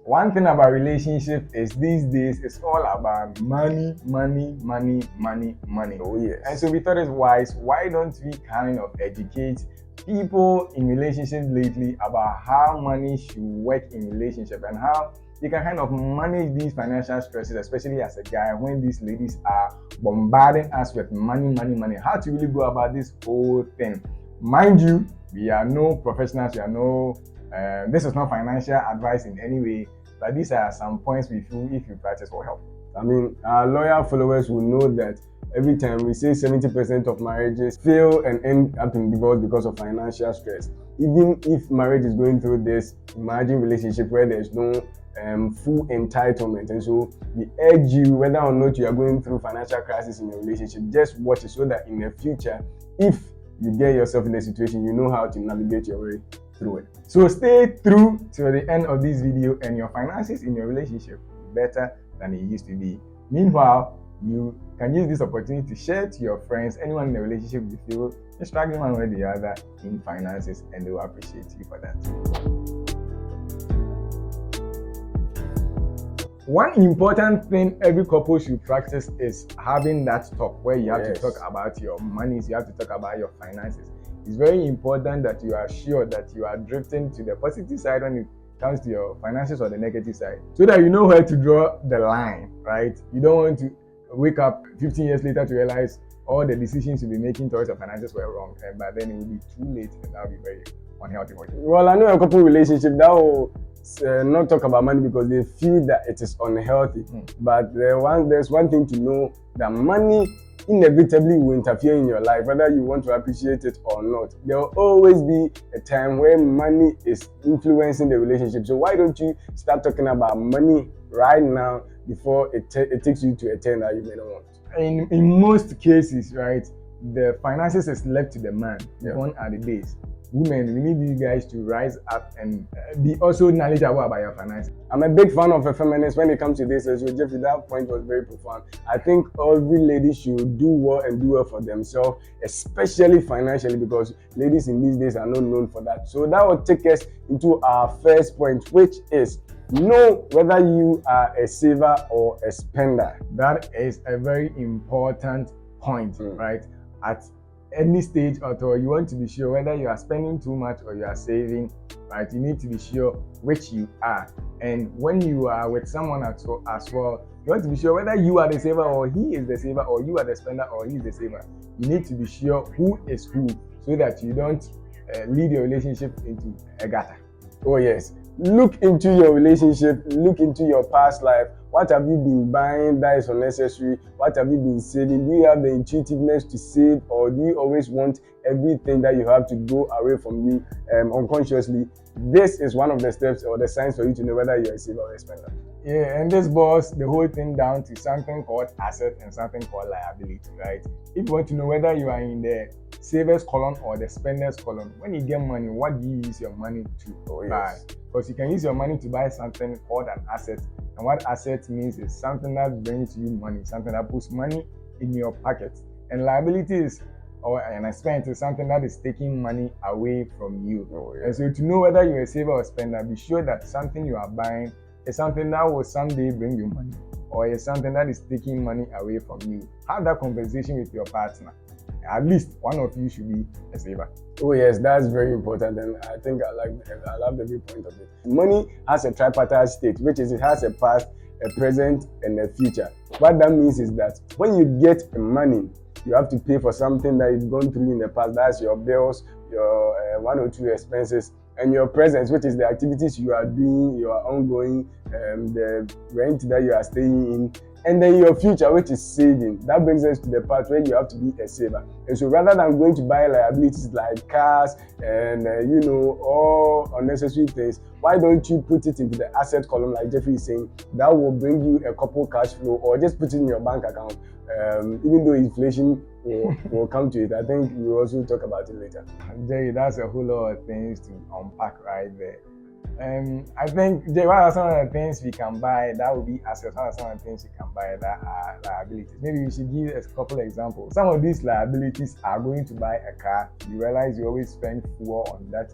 One thing about relationship is these days it's all about money, money, money, money, money. Oh yes. And so we thought it's wise, why don't we kind of educate people in relationships lately about how money should work in relationship and how you can kind of manage these financial stresses, especially as a guy, when these ladies are bombarding us with money, money, money. How to really go about this whole thing. Mind you, we are no professionals, we are no this is not financial advice in any way, but these are some points we feel if you practice will help. I mean, our loyal followers will know that every time we say 70% of marriages fail and end up in divorce because of financial stress. Even if marriage is going through this margin relationship where there's no full entitlement, and so we urge you, whether or not you are going through financial crisis in your relationship, just watch it so that in the future, if you get yourself in a situation, you know how to navigate your way through it. So stay through till the end of this video and your finances in your relationship will be better than it used to be. Meanwhile, you can use this opportunity to share to your friends, anyone in a relationship you feel is struggling one way or the other in finances, and they will appreciate you for that. One important thing every couple should practice is having that talk where you have to talk about your monies, you have to talk about your finances. It's very important that you are sure that you are drifting to the positive side when it comes to your finances or the negative side, so that you know where to draw the line, right? You don't want to wake up 15 years later to realize all the decisions you'll be making towards your finances were wrong, and by then it will be too late and that'll be very unhealthy for you. Well, I know a couple relationship that will not talk about money because they feel that it is unhealthy. But there's one thing to know, that money inevitably will interfere in your life, whether you want to appreciate it or not. There will always be a time where money is influencing the relationship. So why don't you start talking about money right now before it takes you to a turn that you may not want? In most cases, right, the finances is left to the man. Gone are the days. Women, we need you guys to rise up and be also knowledgeable about your finances. I'm a big fan of a feminist when it comes to this. So Jeffrey, that point was very profound. I think every lady should do well for themselves, especially financially, because ladies in these days are not known for that. So that will take us into our first point, which is know whether you are a saver or a spender. That is a very important point, right? At any stage at all, you want to be sure whether you are spending too much or you are saving, right? You need to be sure which you are. And when you are with someone as well, you want to be sure whether you are the saver or he is the saver, or you are the spender or he is the saver. You need to be sure who is who, so that you don't lead your relationship into a gutter. Oh yes. Look into your relationship, look into your past life. What have you been buying that is unnecessary? What have you been saving? Do you have the intuitiveness to save, or do you always want everything that you have to go away from you unconsciously? This is one of the steps or the signs for you to know whether you're a saver or a spender. Yeah, and this boils the whole thing down to something called asset and something called liability, right? If you want to know whether you are in the savers column or the spenders column, when you get money, what do you use your money to buy? Because you can use your money to buy something called an asset. And what asset means is something that brings you money, something that puts money in your pocket. And liability is, or an expense, is something that is taking money away from you. And so to know whether you're a saver or spender, be sure that something you are buying is something that will someday bring you money, or is something that is taking money away from you. Have that conversation with your partner. At least one of you should be a saver. Oh yes, that's very important, and I think I love the viewpoint of it. Money has a tripartite state, which is it has a past, a present, and a future. What that means is that when you get money, you have to pay for something that you've gone through in the past. That's your bills, your one or two expenses, and your presence, which is the activities you are doing, your ongoing, the rent that you are staying in, and then your future, which is saving. That brings us to the part where you have to be a saver. And so rather than going to buy liabilities like cars and all unnecessary things, why don't you put it into the asset column, like Jeffrey is saying? That will bring you a couple cash flow, or just put it in your bank account. Even though inflation will come to it, I think we'll also talk about it later. Jerry, that's a whole lot of things to unpack right there. I think, Jay, what are some of the things we can buy that will be assets? What are some of the things you can buy that are liabilities? Maybe we should give a couple of examples. Some of these liabilities are going to buy a car. You realize you always spend fuel on that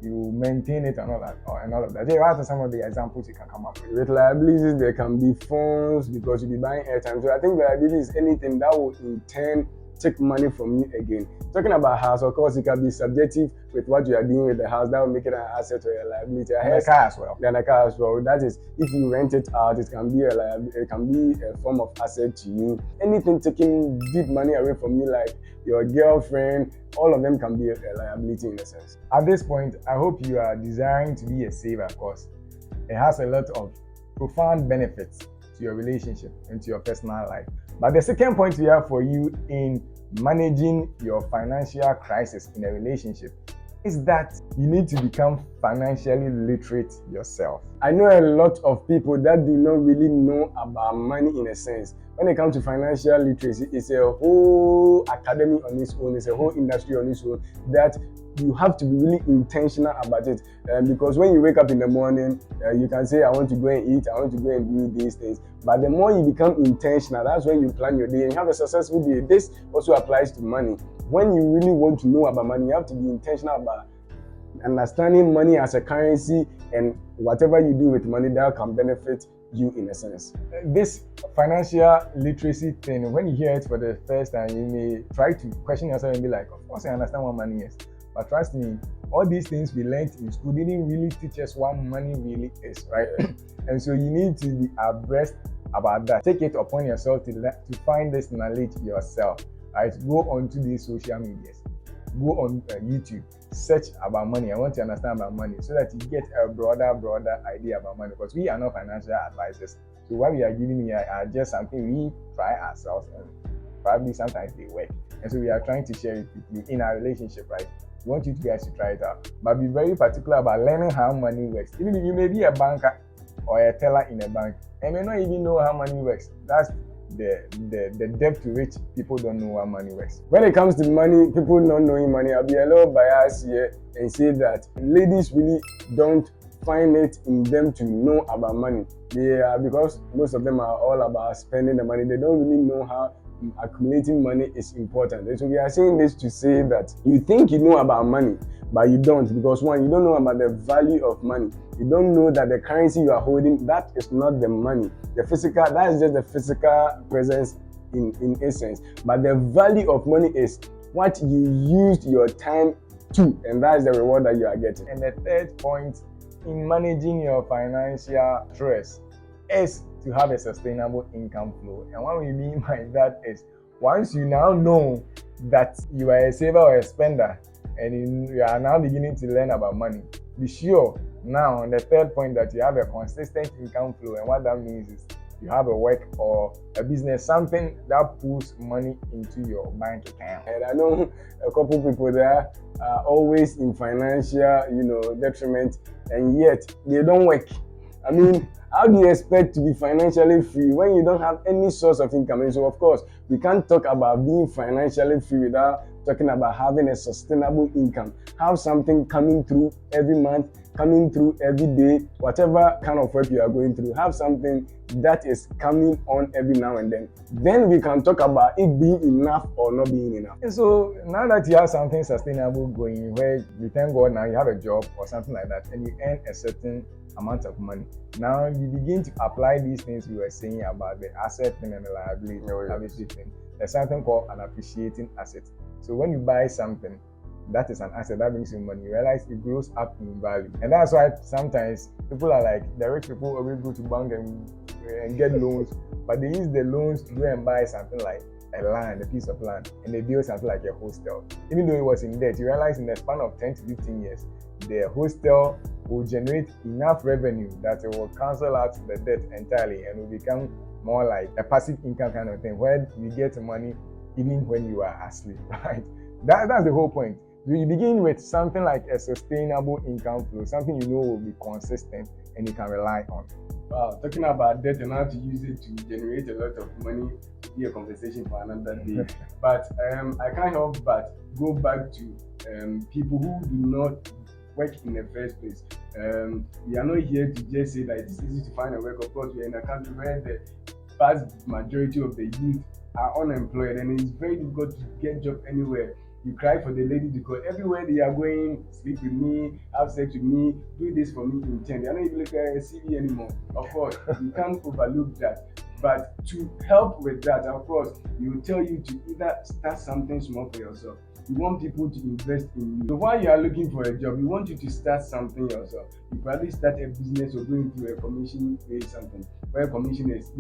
you maintain it and all that, and all of that. Jay, what are some of the examples you can come up with? With liabilities, there can be phones because you'll be buying airtime. So I think liability is anything that will in turn take money from you again. Talking about house, of course, it can be subjective with what you are doing with the house. That will make it an asset or a liability. And the car as well. Then the car as well. That is, if you rent it out, it can be it can be a form of asset to you. Anything taking deep money away from you, like your girlfriend, all of them can be a liability in a sense. At this point, I hope you are desiring to be a saver, because it has a lot of profound benefits to your relationship and to your personal life. But the second point we have for you in managing your financial crisis in a relationship is that you need to become financially literate yourself. I know a lot of people that do not really know about money in a sense. When it comes to financial literacy, it's a whole academy on its own, it's a whole industry on its own that you have to be really intentional about it. Because when you wake up in the morning, you can say, I want to go and eat, I want to go and do these things. But the more you become intentional, that's when you plan your day and you have a successful day. This also applies to money. When you really want to know about money, you have to be intentional about understanding money as a currency and whatever you do with money that can benefit you in a sense. This financial literacy thing, when you hear it for the first time, you may try to question yourself and be like, of course I understand what money is. But trust me, all these things we learned in school didn't really teach us what money really is, right? And so you need to be abreast about that. Take it upon yourself to find this knowledge yourself, right? Go onto these social medias, go on YouTube, search about money. I want to understand about money so that you get a broader idea about money, because we are not financial advisors. So what we are giving you are just something we try ourselves, and probably sometimes they work. And so we are trying to share it with you in our relationship, right? We want you guys to try it out, but be very particular about learning how money works. Even if you may be a banker or a teller in a bank and may not even know how money works, that's the depth to which people don't know how money works. When it comes to money, people not knowing money, I'll be a little biased here and say that ladies really don't find it in them to know about money. Because most of them are all about spending the money. They don't really know how accumulating money is important. And so we are saying this to say that you think you know about money, but you don't, because one, you don't know about the value of money. You don't know that the currency you are holding, that is not the money. The physical, that is just the physical presence in essence. But the value of money is what you used your time to, and that is the reward that you are getting. And the third point in managing your financial stress is to have a sustainable income flow. And what we mean by that is, once you now know that you are a saver or a spender, and you are now beginning to learn about money, be sure now on the third point that you have a consistent income flow. And what that means is you have a work or a business, something that pulls money into your bank account. And I know a couple people there are always in financial, detriment, and yet they don't work. I mean, how do you expect to be financially free when you don't have any source of income? And so, of course, we can't talk about being financially free without talking about having a sustainable income. Have something coming through every month, coming through every day, whatever kind of work you are going through. Have something that is coming on every now and then. Then we can talk about it being enough or not being enough. And so now that you have something sustainable going, where you thank God now you have a job or something like that, and you earn a certain amount of money, now you begin to apply these things we were saying about the asset thing and the liability thing. There's something called an appreciating asset. So when you buy something that is an asset that brings you money, you realize it grows up in value. And that's why sometimes people are like, the rich people always go to bank and get loans, but they use the loans to go and buy something like a piece of land, and they build something like a hostel. Even though it was in debt, you realize in the span of 10 to 15 years, the hostel will generate enough revenue that it will cancel out the debt entirely and will become more like a passive income kind of thing, where you get money even when you are asleep, right? That's the whole point. So you begin with something like a sustainable income flow, something you know will be consistent and you can rely on. Wow, talking about debt and how to use it to generate a lot of money will be a conversation for another day. But I can't help but go back to people who do not work in the first place. We are not here to just say that it's easy to find a work. Of course, we are in a country where the vast majority of the youth are unemployed, and it's very difficult to get a job anywhere. You cry for the lady because everywhere they are going, sleep with me, have sex with me, do this for me in 10. They are not even looking at a CV anymore. Of course, you can't overlook that. But to help with that, of course, we will tell you to either start something small for yourself. You want people to invest in you. So while you are looking for a job, we want you to start something yourself. You probably start a business or going through a commission based something. Where commission is,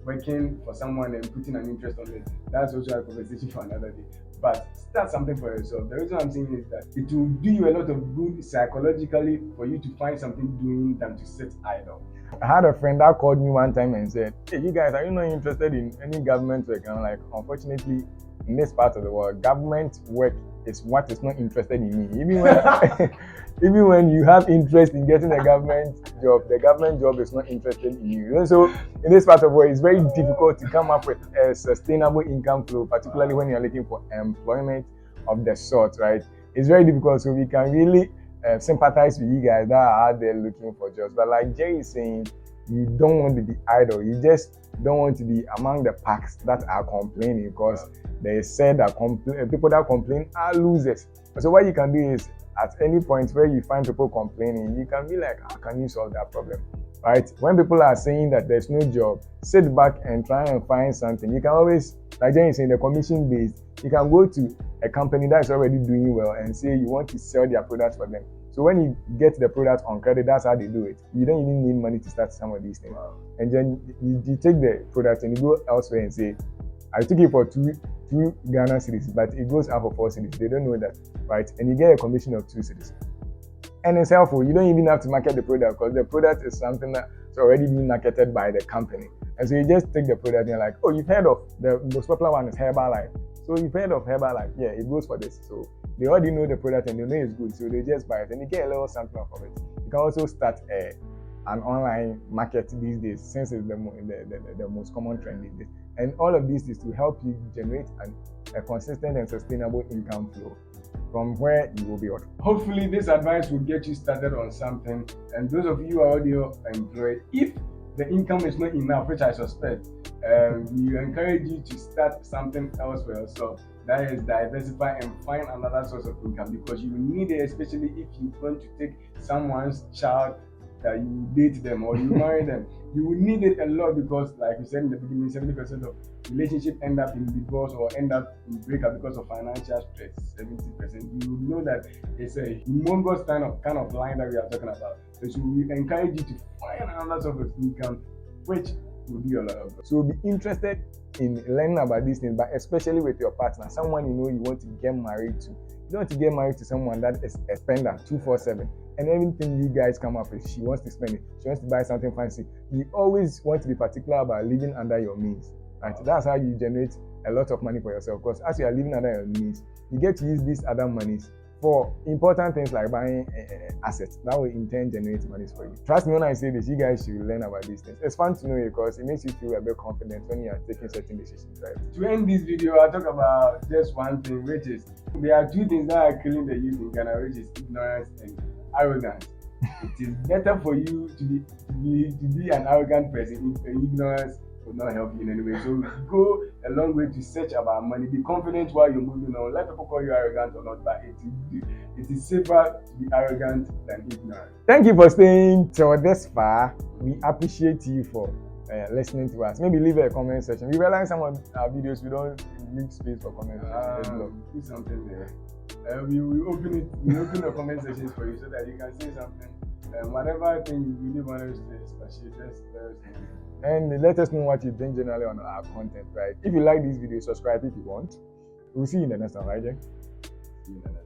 working for someone and putting an interest on it. That's also a conversation for another day. But start something for yourself. The reason I'm saying is that it will do you a lot of good psychologically for you to find something doing than to sit idle. I had a friend that called me one time and said, "Hey, you guys, are you not interested in any government work?" And I'm like, unfortunately, in this part of the world, government work is what is not interested in me. Even when, even when you have interest in getting a government job, the government job is not interested in you. So in this part of the world, it's very difficult to come up with a sustainable income flow, particularly when you're looking for employment of the sort, right? It's very difficult. So we can really sympathize with you guys that are out there looking for jobs. But like Jerry is saying, you don't want to be idle. You just don't want to be among the packs that are complaining, because they said that people that complain are losers. So what you can do is, at any point where you find people complaining, you can be like, how can you solve that problem? Right? When people are saying that there's no job, sit back and try and find something. You can always, like Jenny is saying, the commission based, you can go to a company that is already doing well and say you want to sell their products for them. So when you get the product on credit, that's how they do it. You don't even need money to start some of these things. And then you take the product and you go elsewhere and say, I took it for two Ghana cedis, but it goes out for 4 cedis. They don't know that, right? And you get a commission of 2 cedis. And it's helpful. You don't even have to market the product, because the product is something that's already being marketed by the company. And so you just take the product and you're like, oh, you've heard of the most popular one is Herbalife. So you've heard of Herbalife. Yeah, it goes for this. So they already know the product and they know it's good. So they just buy it and you get a little something off of it. You can also start an online market these days, since it's the most common trend these days. And all of this is to help you generate a consistent and sustainable income flow from where you will be on. Hopefully this advice will get you started on something. And those of you who are already employed, if the income is not enough, which I suspect, we encourage you to start something else for yourself. That is, diversify and find another source of income, because you need it, especially if you want to take someone's child, that you date them or you marry them. You will need it a lot, because like you said in the beginning, 70% of relationships end up in divorce or end up in breakup because of financial stress. 70%. You will know that it's a humongous kind of line that we are talking about. So we encourage you to find another source of income, which will do a lot of good. So be interested in learning about these things, but especially with your partner, someone you want to get married to. You don't want to get married to someone that is a spender 247, and everything you guys come up with, she wants to spend it. She wants to buy something fancy. You always want to be particular about living under your means, right? That's how you generate a lot of money for yourself, because as you are living under your means, you get to use these other monies for important things like buying assets that will in turn generate money for you. Trust me when I say this, you guys should learn about these things. It's fun to know, because it makes you feel a bit confident when you are taking certain decisions, right? To end this video, I'll talk about just one thing, which is there are 2 things that are killing the youth in Ghana, which is ignorance and arrogance. It is better for you to be an arrogant person if ignorance will not help you in any way. So go a long way to search about money. Be confident while you're moving on. Let people call you arrogant or not, but it is safer to be arrogant than ignorant. Thank you for staying till this far. We appreciate you for listening to us. Maybe leave a comment section. We realize some of our videos we don't leave space for comment section. Put something there. We open the comment sections for you so that you can say something. Whatever thing you really want us to especially just let us know. And let us know what you think generally on our content, right? If you like this video, subscribe if you want. We'll see you in the next one, right, Jack? See you in the next one.